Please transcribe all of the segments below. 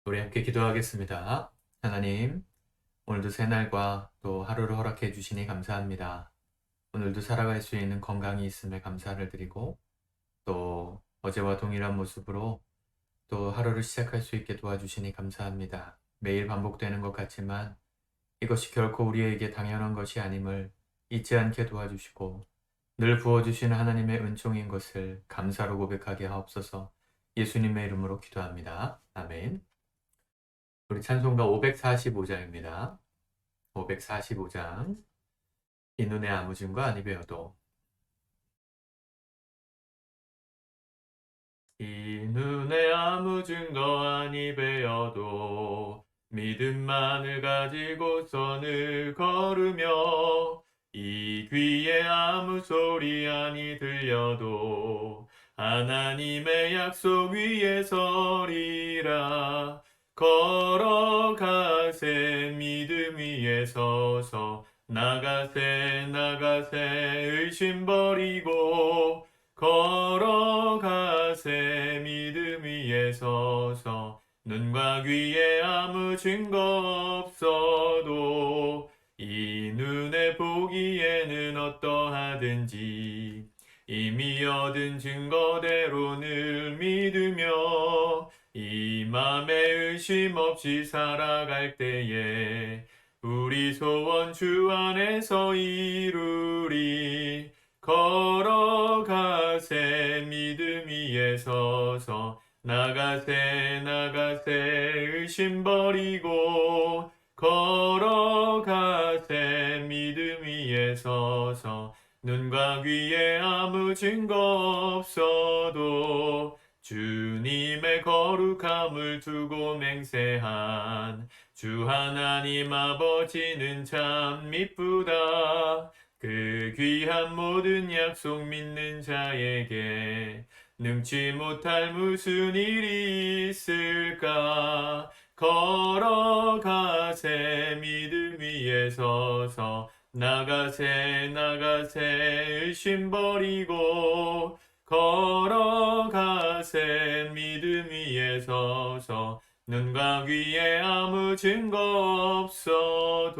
우리 함께 기도하겠습니다. 하나님, 오늘도 새날과 또 하루를 허락해 주시니 감사합니다. 오늘도 살아갈 수 있는 건강이 있음에 감사를 드리고 또 어제와 동일한 모습으로 또 하루를 시작할 수 있게 도와주시니 감사합니다. 매일 반복되는 것 같지만 이것이 결코 우리에게 당연한 것이 아님을 잊지 않게 도와주시고 늘 부어주시는 하나님의 은총인 것을 감사로 고백하게 하옵소서. 예수님의 이름으로 기도합니다. 아멘. 우리 찬송가 545장입니다. 545장. 이 눈에 아무 증거 아니 베어도. 이 눈에 아무 증거 아니 베어도 믿음만을 가지고서 늘 걸으며 이 귀에 아무 소리 아니 들려도 하나님의 약속 위에 서리라. 걸어가세 믿음 위에 서서 나가세 나가세 의심 버리고 걸어가세 믿음 위에 서서 눈과 귀에 아무 증거 없어도 이 눈에 보기에는 어떠하든지 이미 얻은 증거대로 늘 믿으며 이 맘에 의심 없이 살아갈 때에 우리 소원 주 안에서 이루리. 걸어가세 믿음 위에 서서 나가세 나가세 의심 버리고 걸어가세 믿음 위에 서서 눈과 귀에 아무 증거 없어도 주님의 거룩함을 두고 맹세한 주 하나님 아버지는 참 미쁘다. 그 귀한 모든 약속 믿는 자에게 능치 못할 무슨 일이 있을까. 걸어가세 믿음 위에 서서 나가세 나가세 의심 버리고 걸어가세 믿음 위에 서서 눈과 귀에 아무 증거 없어도.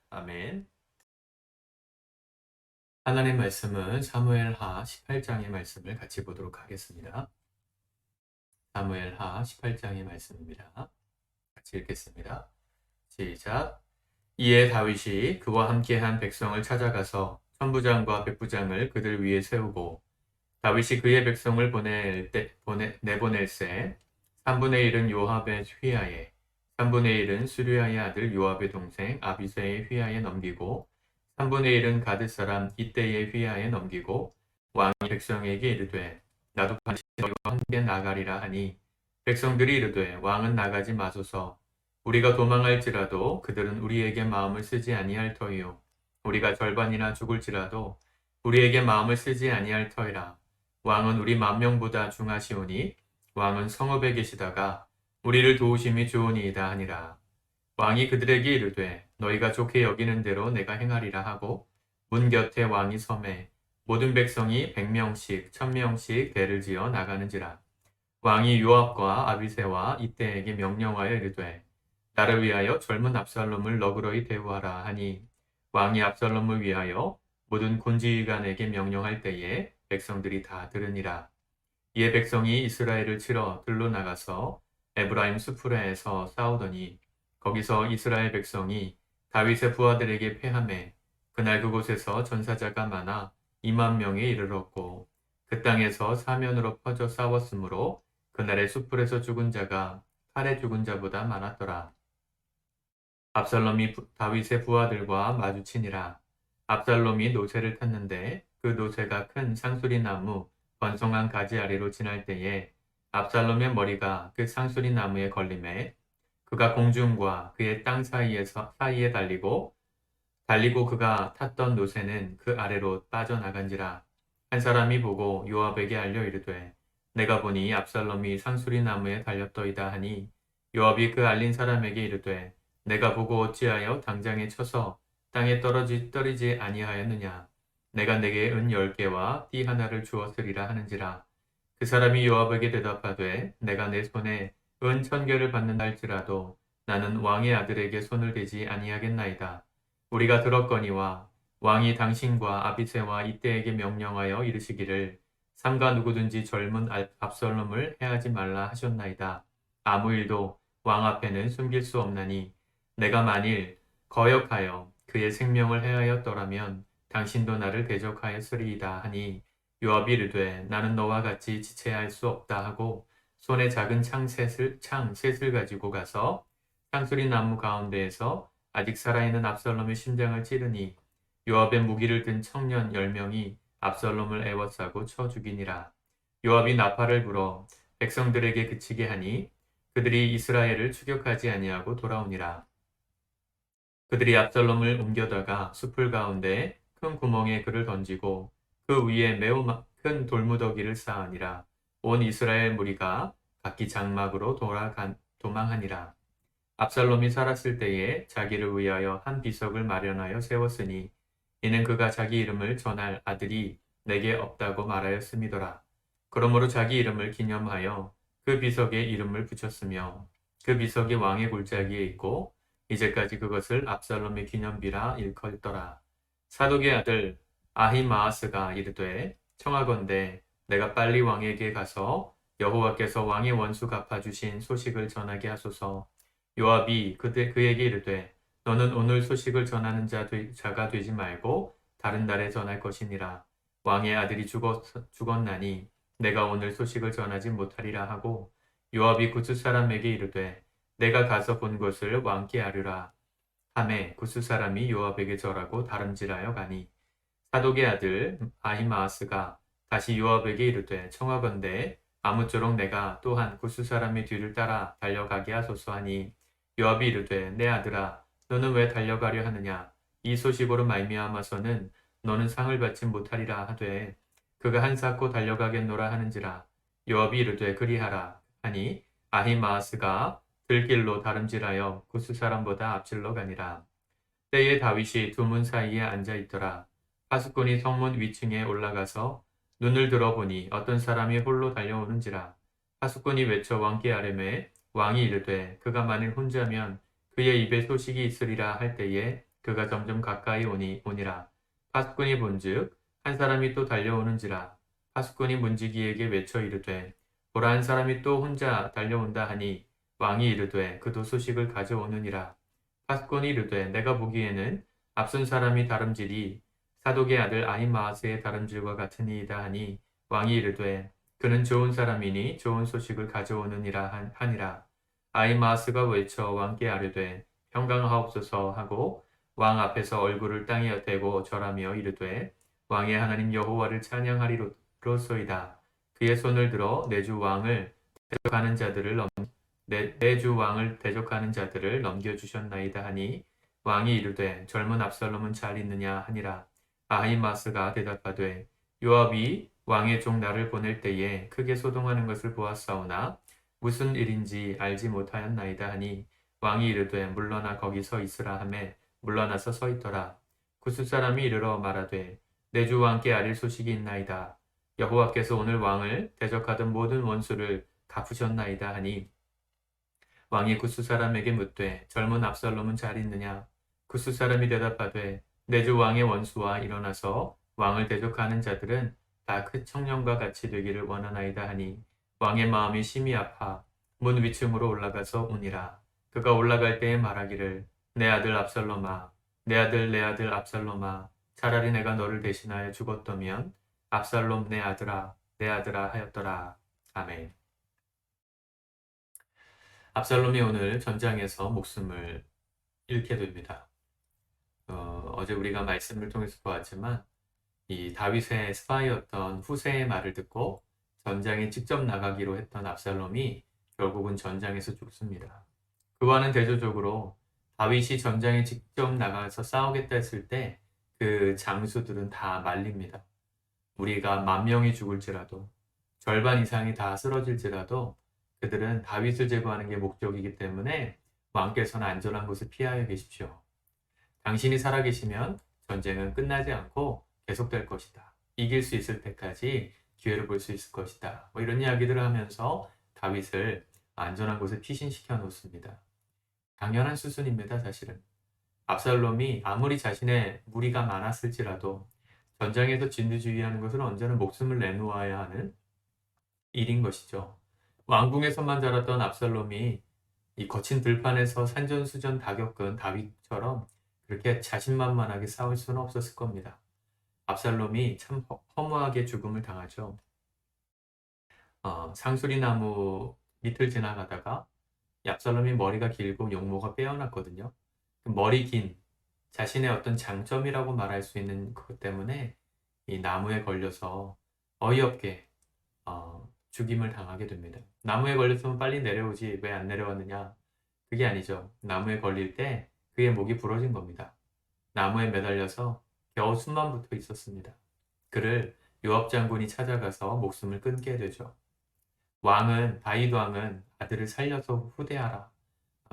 아멘. 하나님 말씀은 사무엘하 18장의 말씀을 같이 보도록 하겠습니다. 사무엘하 18장의 말씀입니다. 같이 읽겠습니다. 시작. 이에 다윗이 그와 함께한 백성을 찾아가서 천부장과 백부장을 그들 위에 세우고 다윗이 그의 백성을 내보낼세 3분의 1은 요압의 휘하에 3분의 1은 수리아의 아들 요압의 동생 아비새의 휘하에 넘기고 3분의 1은 가드 사람 이때의 휘하에 넘기고 왕이 백성에게 이르되 나도 반드시 너희와 함께 나가리라 하니 백성들이 이르되 왕은 나가지 마소서. 우리가 도망할지라도 그들은 우리에게 마음을 쓰지 아니할 터이요 우리가 절반이나 죽을지라도 우리에게 마음을 쓰지 아니할 터이라. 왕은 우리 만명보다 중하시오니 왕은 성읍에 계시다가 우리를 도우심이 좋으니이다 하니라. 왕이 그들에게 이르되 너희가 좋게 여기는 대로 내가 행하리라 하고 문 곁에 왕이 섬에 모든 백성이 100명씩 1000명씩 대를 지어 나가는지라. 왕이 요압과 아비새와 이때에게 명령하여 이르되 나를 위하여 젊은 압살롬을 너그러이 대우하라 하니 왕이 압살롬을 위하여 모든 군지휘관에게 명령할 때에 백성들이 다 들으니라. 이에 백성이 이스라엘을 치러 들로 나가서 에브라임 수프레에서 싸우더니 거기서 이스라엘 백성이 다윗의 부하들에게 패하매 그날 그곳에서 전사자가 많아 2만 명에 이르렀고 그 땅에서 사면으로 퍼져 싸웠으므로 그날의 수풀에서 죽은 자가 칼에 죽은 자보다 많았더라. 압살롬이 다윗의 부하들과 마주치니라. 압살롬이 노새를 탔는데 그 노새가 큰 상수리 나무 번성한 가지 아래로 지날 때에 압살롬의 머리가 그 상수리 나무에 걸림에 그가 공중과 그의 땅 사이에 달리고 그가 탔던 노새는 그 아래로 빠져나간지라. 한 사람이 보고 요압에게 알려 이르되 내가 보니 압살롬이 상수리 나무에 달렸더이다 하니 요압이 그 알린 사람에게 이르되 내가 보고 어찌하여 당장에 쳐서 땅에 떨어지지 아니하였느냐. 내가 내게 은 10개와 띠 하나를 주었으리라 하는지라. 그 사람이 요압에게 대답하되 내가 내 손에 은 1000개를 받는다 할지라도 나는 왕의 아들에게 손을 대지 아니하겠나이다. 우리가 들었거니와 왕이 당신과 아비새와 이때에게 명령하여 이르시기를 삼가 누구든지 젊은 압살롬을 해하지 말라 하셨나이다. 아무 일도 왕 앞에는 숨길 수 없나니 내가 만일 거역하여 그의 생명을 해하였더라면 당신도 나를 대적하였으리이다 하니 요압이 이르되 나는 너와 같이 지체할 수 없다 하고 손에 작은 창 셋을 가지고 가서 창수리 나무 가운데에서 아직 살아있는 압살롬의 심장을 찌르니 요압의 무기를 든 청년 10명이 압살롬을 애워싸고 쳐 죽이니라. 요압이 나팔을 불어 백성들에게 그치게 하니 그들이 이스라엘을 추격하지 아니하고 돌아오니라. 그들이 압살롬을 옮겨다가 숲을 가운데 큰 구멍에 그를 던지고 그 위에 매우 큰 돌무더기를 쌓으니라. 온 이스라엘 무리가 각기 장막으로 도망하니라. 압살롬이 살았을 때에 자기를 위하여 한 비석을 마련하여 세웠으니 이는 그가 자기 이름을 전할 아들이 내게 없다고 말하였음이더라. 그러므로 자기 이름을 기념하여 그 비석에 이름을 붙였으며 그 비석이 왕의 골짜기에 있고 이제까지 그것을 압살롬의 기념비라 일컬더라. 사독의 아들 아히마아스가 이르되 청하건대 내가 빨리 왕에게 가서 여호와께서 왕의 원수 갚아주신 소식을 전하게 하소서. 요압이 그에게 이르되 너는 오늘 소식을 전하는 자가 되지 말고 다른 날에 전할 것이니라. 왕의 아들이 죽었나니 내가 오늘 소식을 전하지 못하리라 하고 요압이 굿스 사람에게 이르되 내가 가서 본 것을 왕께 아뢰라. 하매 굿스 사람이 요압에게 절하고 다름질하여 가니 사독의 아들 아히마아스가 다시 요압에게 이르되 청하건대 아무쪼록 내가 또한 굿스 사람의 뒤를 따라 달려가게 하소서 하니 요압이 이르되 내 아들아 너는 왜 달려가려 하느냐 이 소식으로 말미암아서는 너는 상을 받지 못하리라 하되 그가 한사코 달려가겠노라 하는지라. 요압이 이르되 그리하라 하니 아히마아스가 들길로 다름질하여 굿스 사람보다 앞질러 가니라. 때에 다윗이 두 문 사이에 앉아 있더라. 파수꾼이 성문 위층에 올라가서 눈을 들어보니 어떤 사람이 홀로 달려오는지라. 파수꾼이 외쳐 왕께 아뢰매 왕이 이르되 그가 만일 혼자면 그의 입에 소식이 있으리라 할 때에 그가 점점 가까이 오니라. 파수꾼이 본즉 한 사람이 또 달려오는지라. 파수꾼이 문지기에게 외쳐 이르되 보라 한 사람이 또 혼자 달려온다 하니 왕이 이르되 그도 소식을 가져오느니라. 파수꾼이 이르되 내가 보기에는 앞선 사람이 다름질이 사독의 아들 아히마아스의 다름질과 같으니이다 하니 왕이 이르되 그는 좋은 사람이니 좋은 소식을 가져오느니라 하니라. 아히마아스가 외쳐 왕께 아뢰되 평강하옵소서 하고 왕 앞에서 얼굴을 땅에 대고 절하며 이르되 왕의 하나님 여호와를 찬양하리로소이다. 그의 손을 들어 내 주 왕을 대적하는 자들을 넘겨주셨나이다 하니 왕이 이르되 젊은 압살롬은 잘 있느냐 하니라. 아히마스가 대답하되 요압이 왕의 종 나를 보낼 때에 크게 소동하는 것을 보았사오나 무슨 일인지 알지 못하였나이다 하니 왕이 이르되 물러나 거기 서 있으라 하매 물러나서 서 있더라. 굿스 사람이 이르러 말하되 내 주 왕께 아릴 소식이 있나이다. 여호와께서 오늘 왕을 대적하던 모든 원수를 갚으셨나이다 하니 왕이 굿스 사람에게 묻되 젊은 압살롬은 잘 있느냐? 굿스 사람이 대답하되 내 주 왕의 원수와 일어나서 왕을 대적하는 자들은 다 그 청년과 같이 되기를 원하나이다 하니 왕의 마음이 심히 아파 문 위층으로 올라가서 우니라. 그가 올라갈 때에 말하기를 내 아들 압살롬아 내 아들 압살롬아 차라리 내가 너를 대신하여 죽었더면 압살롬 내 아들아 하였더라. 아멘. 압살롬이 오늘 전장에서 목숨을 잃게 됩니다. 어제 우리가 말씀을 통해서 보았지만 이 다윗의 스파이였던 후세의 말을 듣고 전장에 직접 나가기로 했던 압살롬이 결국은 전장에서 죽습니다. 그와는 대조적으로 다윗이 전장에 직접 나가서 싸우겠다 했을 때 그 장수들은 다 말립니다. 우리가 10,000명이 죽을지라도 절반 이상이 다 쓰러질지라도 그들은 다윗을 제거하는 게 목적이기 때문에 왕께서는 안전한 곳을 피하여 계십시오. 당신이 살아계시면 전쟁은 끝나지 않고 계속될 것이다. 이길 수 있을 때까지 기회를 볼 수 있을 것이다. 이런 이야기들을 하면서 다윗을 안전한 곳에 피신시켜 놓습니다. 당연한 수순입니다, 사실은. 압살롬이 아무리 자신의 무리가 많았을지라도 전장에서 진두지휘하는 것은 언제나 목숨을 내놓아야 하는 일인 것이죠. 왕궁에서만 자랐던 압살롬이 이 거친 들판에서 산전수전 다 겪은 다윗처럼 그렇게 자신만만하게 싸울 수는 없었을 겁니다. 압살롬이 참 허무하게 죽음을 당하죠. 상수리 나무 밑을 지나가다가 이 압살롬이 머리가 길고 용모가 빼어났거든요. 그 머리 긴 자신의 어떤 장점이라고 말할 수 있는 그것 때문에 이 나무에 걸려서 어이없게 죽임을 당하게 됩니다. 나무에 걸렸으면 빨리 내려오지 왜 안 내려왔느냐? 그게 아니죠. 나무에 걸릴 때 그의 목이 부러진 겁니다. 나무에 매달려서 겨우 숨만 붙어 있었습니다. 그를 요압 장군이 찾아가서 목숨을 끊게 되죠. 다윗 왕은 아들을 살려서 후대하라.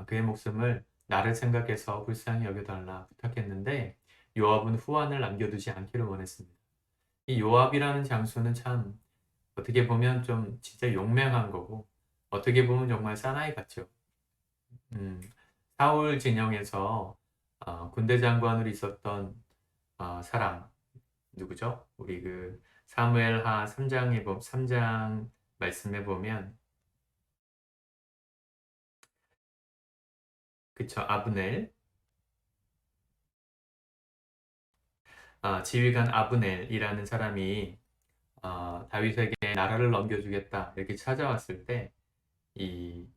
그의 목숨을 나를 생각해서 불쌍히 여겨달라 부탁했는데 요압은 후환을 남겨두지 않기를 원했습니다. 이 요압이라는 장수는 참 어떻게 보면 좀 진짜 용맹한 거고 어떻게 보면 정말 사나이 같죠. 음, 사울 진영에서 군대 장관으로 있었던 사람 누구죠? 우리 그 사무엘하 3장 말씀해 보면 그쵸 아브넬 지휘관 아브넬이라는 사람이 다윗에게 나라를 넘겨주겠다 이렇게 찾아왔을 때 이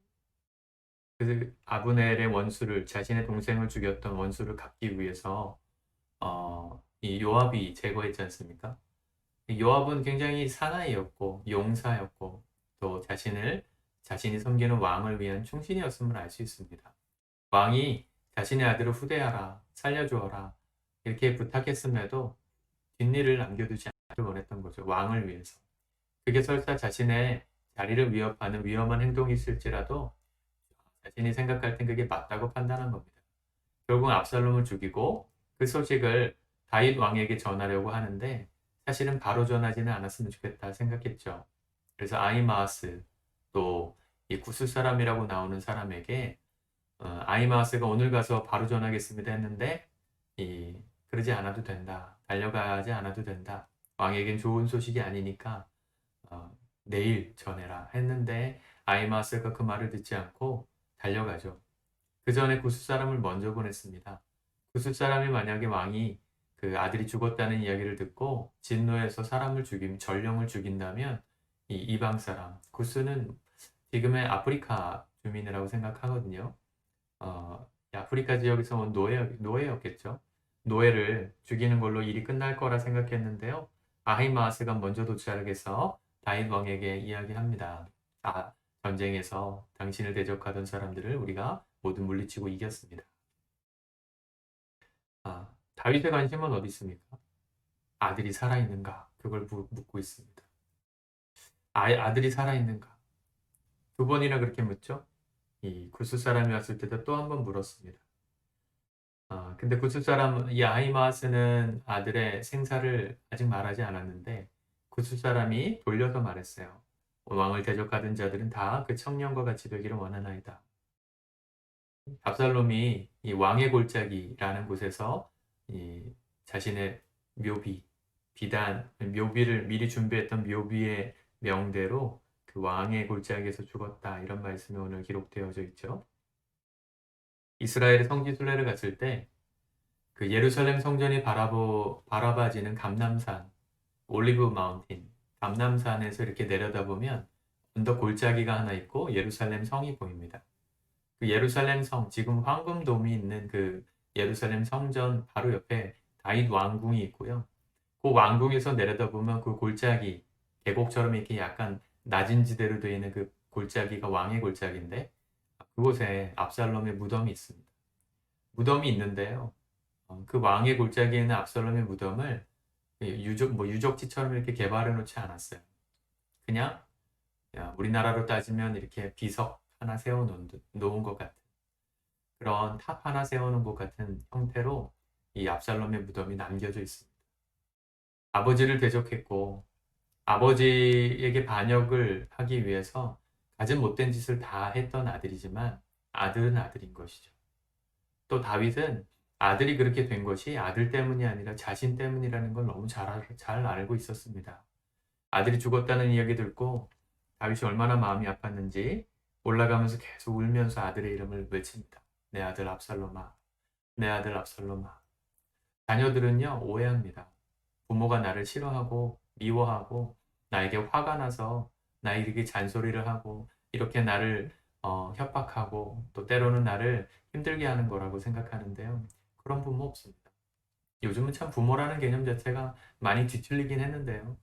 그 아브넬의 원수를 자신의 동생을 죽였던 원수를 갚기 위해서 이 요압이 제거했지 않습니까? 이 요압은 굉장히 사나이였고 용사였고 또 자신이 섬기는 왕을 위한 충신이었음을 알 수 있습니다. 왕이 자신의 아들을 후대하라, 살려주어라 이렇게 부탁했음에도 뒷일을 남겨두지 않기를 원했던 거죠. 왕을 위해서. 그게 설사 자신의 자리를 위협하는 위험한 행동이 있을지라도 자신이 생각할 땐 그게 맞다고 판단한 겁니다. 결국 압살롬을 죽이고 그 소식을 다윗 왕에게 전하려고 하는데 사실은 바로 전하지는 않았으면 좋겠다 생각했죠. 그래서 아히마아스 또 이 구스 사람이라고 나오는 사람에게 아히마아스가 오늘 가서 바로 전하겠습니다 했는데 그러지 않아도 된다. 달려가지 않아도 된다. 왕에겐 좋은 소식이 아니니까 내일 전해라 했는데 아히마아스가 그 말을 듣지 않고 달려가죠. 그 전에 구스 사람을 먼저 보냈습니다. 구스 사람이 만약에 왕이 그 아들이 죽었다는 이야기를 듣고 진노해서 전령을 죽인다면 이 이방 사람, 구스는 지금의 아프리카 주민이라고 생각하거든요. 아프리카 지역에서 온 노예였겠죠. 노예를 죽이는 걸로 일이 끝날 거라 생각했는데요. 아히마아스가 먼저 도착해서 다윗 왕에게 이야기합니다. 전쟁에서 당신을 대적하던 사람들을 우리가 모두 물리치고 이겼습니다. 다윗의 관심은 어디 있습니까? 아들이 살아있는가? 그걸 묻고 있습니다. 아들이 살아있는가? 두 번이나 그렇게 묻죠? 이 구스 사람이 왔을 때도 또 한 번 물었습니다. 근데 구스 사람, 이 아히마아스는 아들의 생사를 아직 말하지 않았는데 구스 사람이 돌려서 말했어요. 왕을 대적하던 자들은 다 그 청년과 같이 되기를 원하나이다. 압살롬이 이 왕의 골짜기라는 곳에서 이 자신의 묘비를 미리 준비했던 묘비의 명대로 그 왕의 골짜기에서 죽었다. 이런 말씀이 오늘 기록되어져 있죠. 이스라엘의 성지 순례를 갔을 때 그 예루살렘 성전이 바라봐지는 감람산, 올리브 마운틴, 감람산에서 이렇게 내려다보면 언덕 골짜기가 하나 있고 예루살렘 성이 보입니다. 그 예루살렘 성, 지금 황금돔이 있는 그 예루살렘 성전 바로 옆에 다윗 왕궁이 있고요. 그 왕궁에서 내려다보면 그 골짜기, 계곡처럼 이렇게 약간 낮은 지대로 되어 있는 그 골짜기가 왕의 골짜기인데 그곳에 압살롬의 무덤이 있습니다. 무덤이 있는데요. 그 왕의 골짜기에 있는 압살롬의 무덤을 유적지처럼 이렇게 개발해 놓지 않았어요. 그냥 우리나라로 따지면 이렇게 비석 하나 놓은 것 같은 그런 탑 하나 세워놓은 것 같은 형태로 이 압살롬의 무덤이 남겨져 있습니다. 아버지를 대적했고 아버지에게 반역을 하기 위해서 가진 못된 짓을 다 했던 아들이지만 아들은 아들인 것이죠. 또 다윗은 아들이 그렇게 된 것이 아들 때문이 아니라 자신 때문이라는 걸 너무 잘 알고 있었습니다. 아들이 죽었다는 이야기 듣고 다윗이 얼마나 마음이 아팠는지 올라가면서 계속 울면서 아들의 이름을 외칩니다. 내 아들 압살롬아, 내 아들 압살롬아. 자녀들은요, 오해합니다. 부모가 나를 싫어하고 미워하고 나에게 화가 나서 나에게 잔소리를 하고 이렇게 나를 협박하고 또 때로는 나를 힘들게 하는 거라고 생각하는데요. 그런 부모 없습니다. 요즘은 참 부모라는 개념 자체가 많이 뒤틀리긴 했는데요.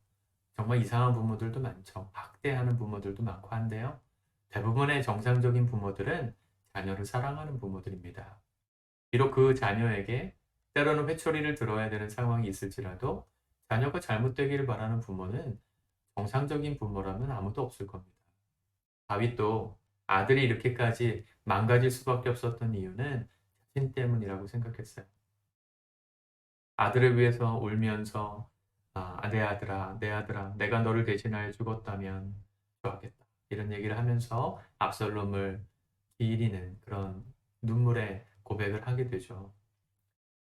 정말 이상한 부모들도 많죠. 학대하는 부모들도 많고 한데요. 대부분의 정상적인 부모들은 자녀를 사랑하는 부모들입니다. 비록 그 자녀에게 때로는 회초리를 들어야 되는 상황이 있을지라도 자녀가 잘못되기를 바라는 부모는 정상적인 부모라면 아무도 없을 겁니다. 다윗도 아들이 이렇게까지 망가질 수밖에 없었던 이유는 자신 때문이라고 생각했어요. 아들을 위해서 울면서 내 아들아, 내 아들아, 내가 너를 대신하여 죽었다면 좋았겠다. 이런 얘기를 하면서 압살롬을 기리는 그런 눈물의 고백을 하게 되죠.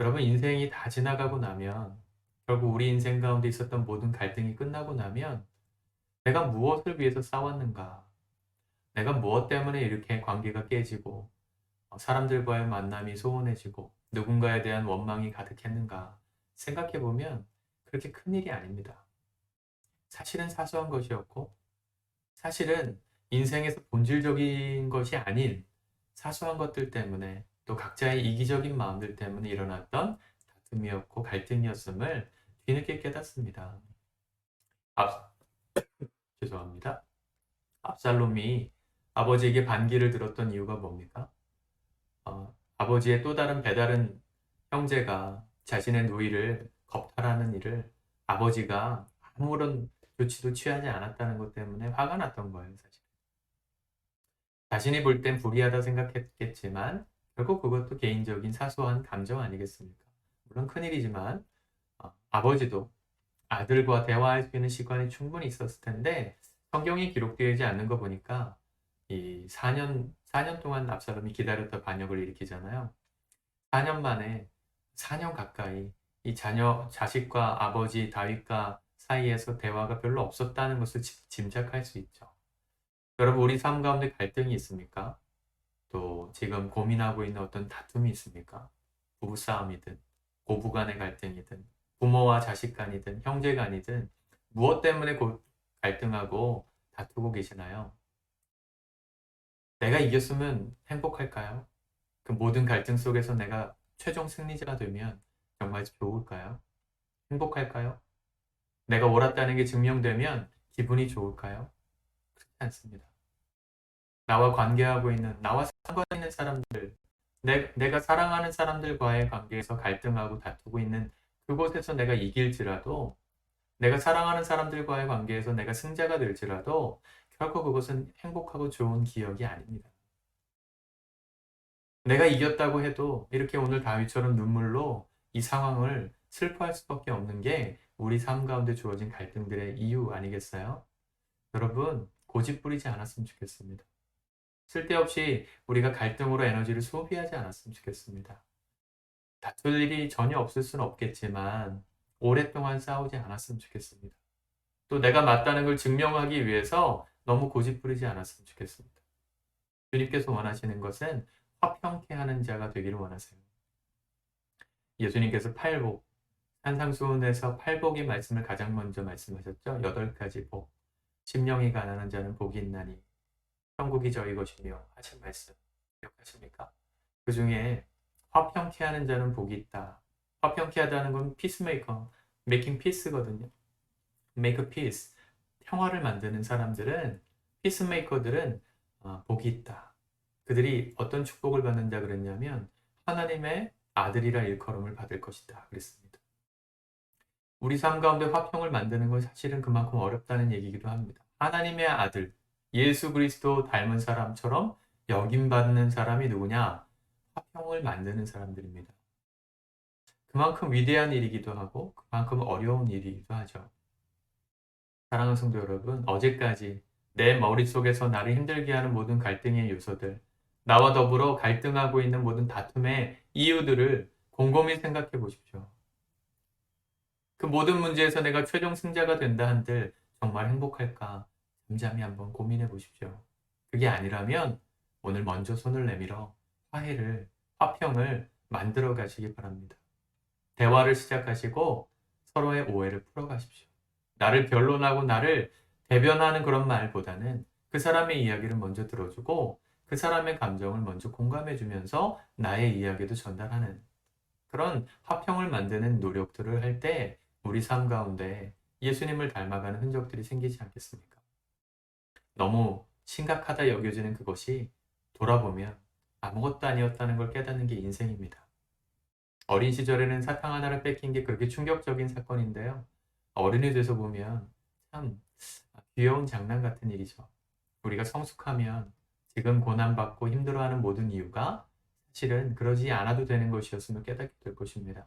여러분, 인생이 다 지나가고 나면 결국 우리 인생 가운데 있었던 모든 갈등이 끝나고 나면 내가 무엇을 위해서 싸웠는가? 내가 무엇 때문에 이렇게 관계가 깨지고 사람들과의 만남이 소원해지고 누군가에 대한 원망이 가득했는가? 생각해 보면 그렇게 큰 일이 아닙니다. 사실은 사소한 것이었고 사실은 인생에서 본질적인 것이 아닌 사소한 것들 때문에 또 각자의 이기적인 마음들 때문에 일어났던 다툼이었고 갈등이었음을 뒤늦게 깨닫습니다. 압, 죄송합니다. 압살롬이 아버지에게 반기를 들었던 이유가 뭡니까? 아버지의 또 다른 배다른 형제가 자신의 누이를 겁탈하는 일을 아버지가 아무런 조치도 취하지 않았다는 것 때문에 화가 났던 거예요, 사실. 자신이 볼 땐 불의하다 생각했겠지만 결국 그것도 개인적인 사소한 감정 아니겠습니까? 물론 큰일이지만 아버지도 아들과 대화할 수 있는 시간이 충분히 있었을 텐데 성경이 기록되지 않는 거 보니까 이 4년 동안 압살롬이 기다렸다 반역을 일으키잖아요. 4년 만에 4년 가까이 이 자식과 아버지 다윗과 사이에서 대화가 별로 없었다는 것을 짐작할 수 있죠. 여러분, 우리 삶 가운데 갈등이 있습니까? 또 지금 고민하고 있는 어떤 다툼이 있습니까? 부부싸움이든 고부 간의 갈등이든 부모와 자식 간이든 형제 간이든 무엇 때문에 갈등하고 다투고 계시나요? 내가 이겼으면 행복할까요? 그 모든 갈등 속에서 내가 최종 승리자가 되면 정말 좋을까요? 행복할까요? 내가 옳았다는 게 증명되면 기분이 좋을까요? 그렇지 않습니다. 나와 관계하고 있는, 나와 상관 있는 사람들, 내가 사랑하는 사람들과의 관계에서 갈등하고 다투고 있는 그곳에서 내가 이길지라도, 내가 사랑하는 사람들과의 관계에서 내가 승자가 될지라도, 결코 그것은 행복하고 좋은 기억이 아닙니다. 내가 이겼다고 해도 이렇게 오늘 다윗처럼 눈물로 이 상황을 슬퍼할 수밖에 없는 게 우리 삶 가운데 주어진 갈등들의 이유 아니겠어요? 여러분, 고집 부리지 않았으면 좋겠습니다. 쓸데없이 우리가 갈등으로 에너지를 소비하지 않았으면 좋겠습니다. 다툴 일이 전혀 없을 수는 없겠지만 오랫동안 싸우지 않았으면 좋겠습니다. 또 내가 맞다는 걸 증명하기 위해서 너무 고집 부리지 않았으면 좋겠습니다. 주님께서 원하시는 것은 화평케 하는 자가 되기를 원하세요. 예수님께서 팔복, 산상수훈에서 팔복의 말씀을 가장 먼저 말씀하셨죠. 8가지 복. 심령이 가난한 자는 복이 있나니 천국이 저희 것이며 하신 말씀 기억하십니까? 그 중에 화평케 하는 자는 복이 있다. 화평케 하다는 건 피스메이커, 메이킹 피스거든요. make a peace. 평화를 만드는 사람들은 피스메이커들은 복이 있다. 그들이 어떤 축복을 받는다 그랬냐면 하나님의 아들이라 일컬음을 받을 것이다 그랬습니다. 우리 삶 가운데 화평을 만드는 건 사실은 그만큼 어렵다는 얘기이기도 합니다. 하나님의 아들, 예수 그리스도 닮은 사람처럼 여김받는 사람이 누구냐? 화평을 만드는 사람들입니다. 그만큼 위대한 일이기도 하고 그만큼 어려운 일이기도 하죠. 사랑하는 성도 여러분, 어제까지 내 머릿속에서 나를 힘들게 하는 모든 갈등의 요소들, 나와 더불어 갈등하고 있는 모든 다툼의 이유들을 곰곰이 생각해 보십시오. 그 모든 문제에서 내가 최종 승자가 된다 한들 정말 행복할까? 잠잠히 한번 고민해 보십시오. 그게 아니라면 오늘 먼저 손을 내밀어 화평을 만들어 가시기 바랍니다. 대화를 시작하시고 서로의 오해를 풀어 가십시오. 나를 변론하고 나를 대변하는 그런 말보다는 그 사람의 이야기를 먼저 들어주고 그 사람의 감정을 먼저 공감해 주면서 나의 이야기도 전달하는 그런 화평을 만드는 노력들을 할 때 우리 삶 가운데 예수님을 닮아가는 흔적들이 생기지 않겠습니까? 너무 심각하다 여겨지는 그것이 돌아보면 아무것도 아니었다는 걸 깨닫는 게 인생입니다. 어린 시절에는 사탕 하나를 뺏긴 게 그렇게 충격적인 사건인데요. 어른이 돼서 보면 참 귀여운 장난 같은 일이죠. 우리가 성숙하면 지금 고난받고 힘들어하는 모든 이유가 사실은 그러지 않아도 되는 것이었음을 깨닫게 될 것입니다.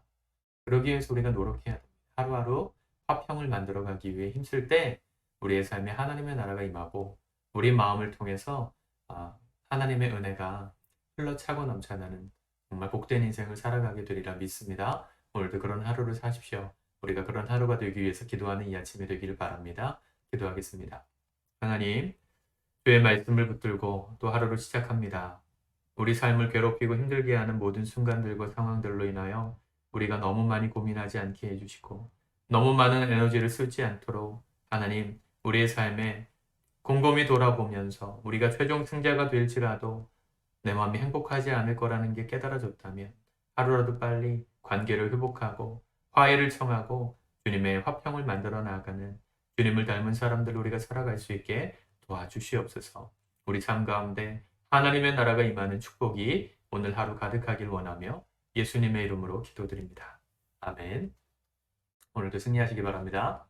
그러기 위해서 우리가 노력해야 됩니다. 하루하루 화평을 만들어가기 위해 힘쓸 때 우리의 삶에 하나님의 나라가 임하고 우리 마음을 통해서 하나님의 은혜가 흘러차고 넘쳐나는 정말 복된 인생을 살아가게 되리라 믿습니다. 오늘도 그런 하루를 사십시오. 우리가 그런 하루가 되기 위해서 기도하는 이 아침이 되기를 바랍니다. 기도하겠습니다. 하나님, 주의 말씀을 붙들고 또 하루를 시작합니다. 우리 삶을 괴롭히고 힘들게 하는 모든 순간들과 상황들로 인하여 우리가 너무 많이 고민하지 않게 해주시고 너무 많은 에너지를 쓰지 않도록 하나님, 우리의 삶에 곰곰이 돌아보면서 우리가 최종 승자가 될지라도 내 마음이 행복하지 않을 거라는 게 깨달아졌다면 하루라도 빨리 관계를 회복하고 화해를 청하고 주님의 화평을 만들어 나아가는 주님을 닮은 사람들로 우리가 살아갈 수 있게 도와주시옵소서. 우리 삶 가운데 하나님의 나라가 임하는 축복이 오늘 하루 가득하길 원하며 예수님의 이름으로 기도드립니다. 아멘. 오늘도 승리하시기 바랍니다.